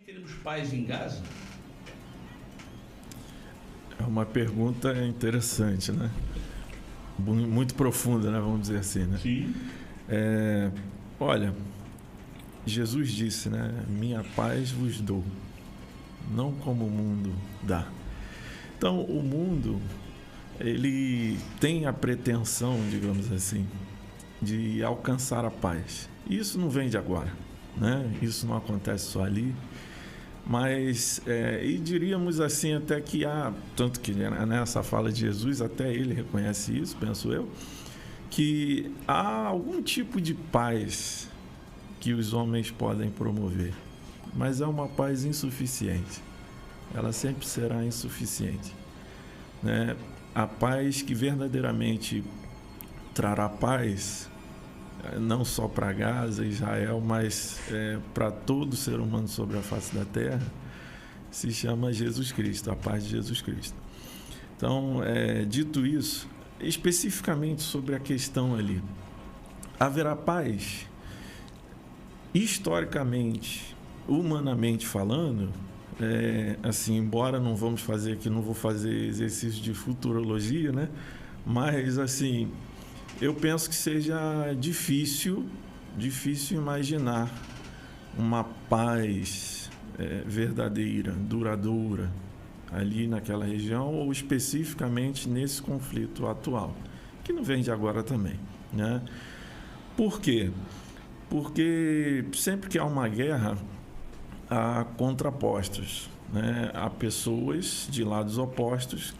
Teremos paz em Gaza? É uma pergunta interessante, né? Muito profunda, né? Vamos dizer assim, né? Sim. Olha, Jesus disse, né? Minha paz vos dou, não como o mundo dá. Então, o mundo, ele tem a pretensão, digamos assim, de alcançar a paz. E isso não vem de agora, né? Isso não acontece só ali. Mas, e diríamos assim até que há, tanto que nessa fala de Jesus, até ele reconhece isso, penso eu, que há algum tipo de paz que os homens podem promover, mas é uma paz insuficiente. Ela sempre será insuficiente, né? A paz que verdadeiramente trará paz, não só para Gaza, Israel, mas para todo ser humano sobre a face da terra, se chama Jesus Cristo, a paz de Jesus Cristo. Então, dito isso, especificamente sobre a questão ali, haverá paz? Historicamente, humanamente falando, assim, embora não vamos fazer aqui, não vou fazer exercício de futurologia, né? Mas, assim, eu penso que seja difícil imaginar uma paz verdadeira, duradoura, ali naquela região, ou especificamente nesse conflito atual, que não vem de agora também, né? Por quê? Porque sempre que há uma guerra, há contrapostos, né? Há pessoas de lados opostos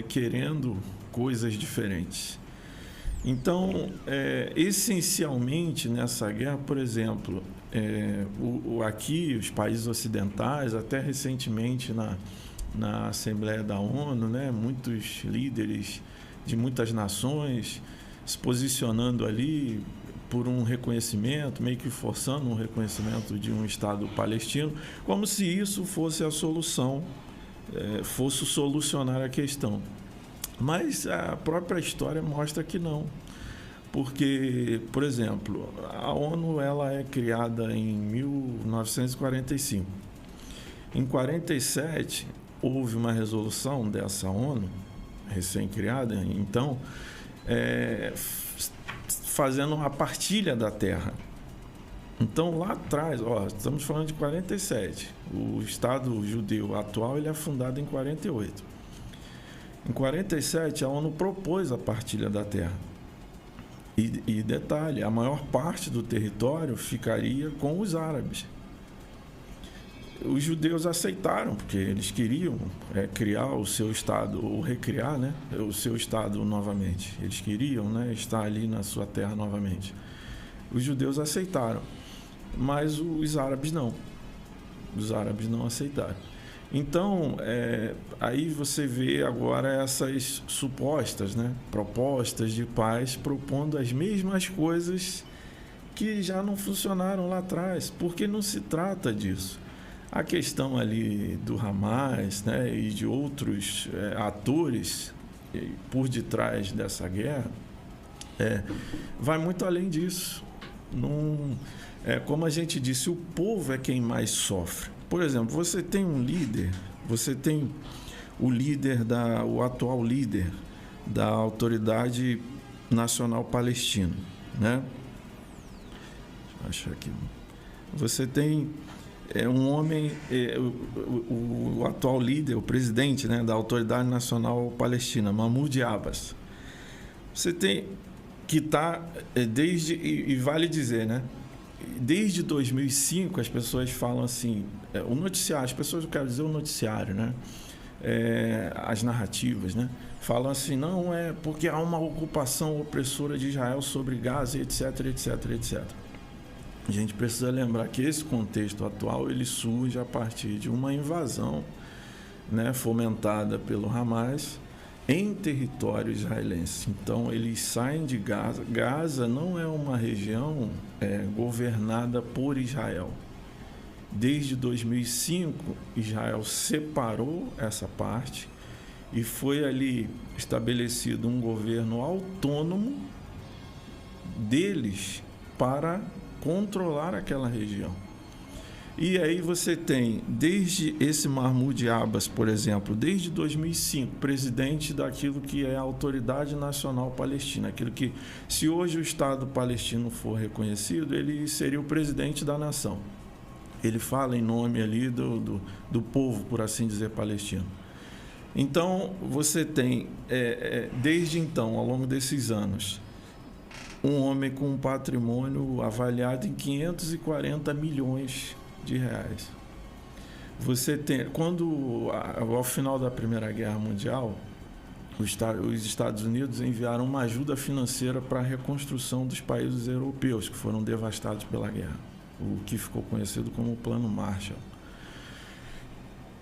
querendo coisas diferentes. Então, essencialmente nessa guerra, por exemplo, aqui os países ocidentais, até recentemente na Assembleia da ONU, né, muitos líderes de muitas nações se posicionando ali por um reconhecimento, meio que forçando um reconhecimento de um Estado palestino, como se isso fosse a solução, fosse solucionar a questão. Mas a própria história mostra que não. Porque, por exemplo, a ONU ela é criada em 1945. Em 47, houve uma resolução dessa ONU, recém-criada, então, fazendo uma partilha da terra. Então, lá atrás, estamos falando de 47. O Estado judeu atual ele é fundado em 48. Em 47, a ONU propôs a partilha da terra. E detalhe, a maior parte do território ficaria com os árabes. Os judeus aceitaram, porque eles queriam criar o seu Estado, ou recriar, né, o seu Estado novamente. Eles queriam, né, estar ali na sua terra novamente. Os judeus aceitaram, mas os árabes não. Os árabes não aceitaram. Então, aí você vê agora essas supostas, né, propostas de paz propondo as mesmas coisas que já não funcionaram lá atrás, porque não se trata disso. A questão ali do Hamas, né, e de outros atores por detrás dessa guerra vai muito além disso. Como a gente disse, o povo é quem mais sofre. Por exemplo, você tem um líder, você tem o atual líder da Autoridade Nacional Palestina, né? Deixa eu achar aqui. Você tem um homem, o atual líder, o presidente, né, da Autoridade Nacional Palestina, Mahmoud Abbas. Você tem que está desde, e vale dizer, né? Desde 2005 as pessoas falam assim, o noticiário, as pessoas, eu quero dizer o noticiário, né? As narrativas, né? Falam assim, não é porque há uma ocupação opressora de Israel sobre Gaza, etc, etc, etc. A gente precisa lembrar que esse contexto atual ele surge a partir de uma invasão, né, fomentada pelo Hamas em território israelense. Então eles saem de Gaza. Gaza não é uma região governada por Israel. Desde 2005, Israel separou essa parte e foi ali estabelecido um governo autônomo deles para controlar aquela região. E aí você tem, desde esse Mahmoud Abbas, por exemplo, desde 2005, presidente daquilo que é a Autoridade Nacional Palestina, aquilo que, se hoje o Estado palestino for reconhecido, ele seria o presidente da nação. Ele fala em nome ali do povo, por assim dizer, palestino. Então, você tem, desde então, ao longo desses anos, um homem com um patrimônio avaliado em 540 milhões de reais. Você tem, ao final da Primeira Guerra Mundial, os Estados Unidos enviaram uma ajuda financeira para a reconstrução dos países europeus que foram devastados pela guerra, o que ficou conhecido como o Plano Marshall.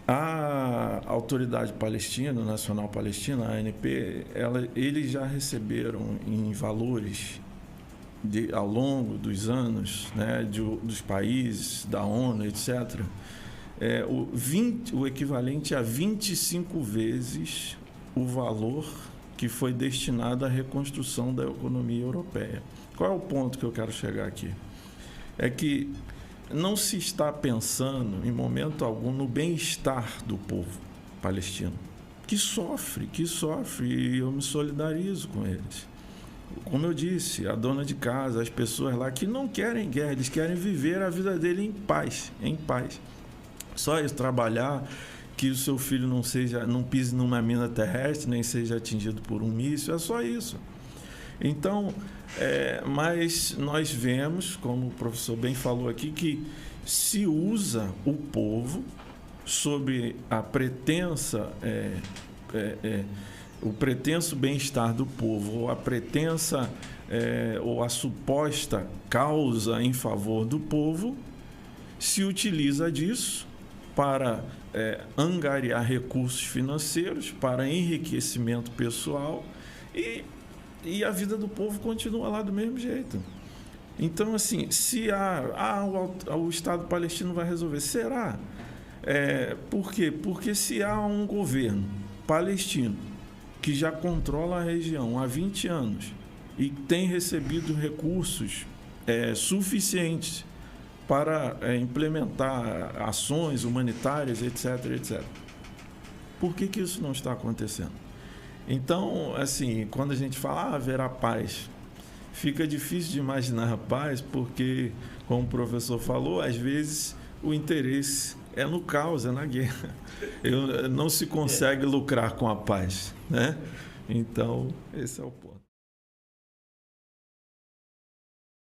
A Autoridade Palestina, Nacional Palestina, a ANP, eles já receberam em valores ao longo dos anos, né, dos países, da ONU, etc., o equivalente a 25 vezes o valor que foi destinado à reconstrução da economia europeia. Qual é o ponto que eu quero chegar aqui? É que não se está pensando, em momento algum, no bem-estar do povo palestino, que sofre, e eu me solidarizo com eles. Como eu disse, a dona de casa, as pessoas lá que não querem guerra, eles querem viver a vida dele em paz, Só isso, trabalhar, que o seu filho não pise numa mina terrestre, nem seja atingido por um míssil, é só isso. Então, mas nós vemos, como o professor bem falou aqui, que se usa o povo sob a pretensa... o pretenso bem-estar do povo, ou a pretensa ou a suposta causa em favor do povo, se utiliza disso para angariar recursos financeiros, para enriquecimento pessoal, e a vida do povo continua lá do mesmo jeito. Então, assim, se o Estado palestino vai resolver, será? Por quê? Porque se há um governo palestino que já controla a região há 20 anos e tem recebido recursos suficientes para implementar ações humanitárias, etc. Por que isso não está acontecendo? Então, assim, quando a gente fala haverá paz, fica difícil de imaginar a paz, porque, como o professor falou, às vezes o interesse é no caos, é na guerra. Não se consegue lucrar com a paz, né? Então, esse é o ponto.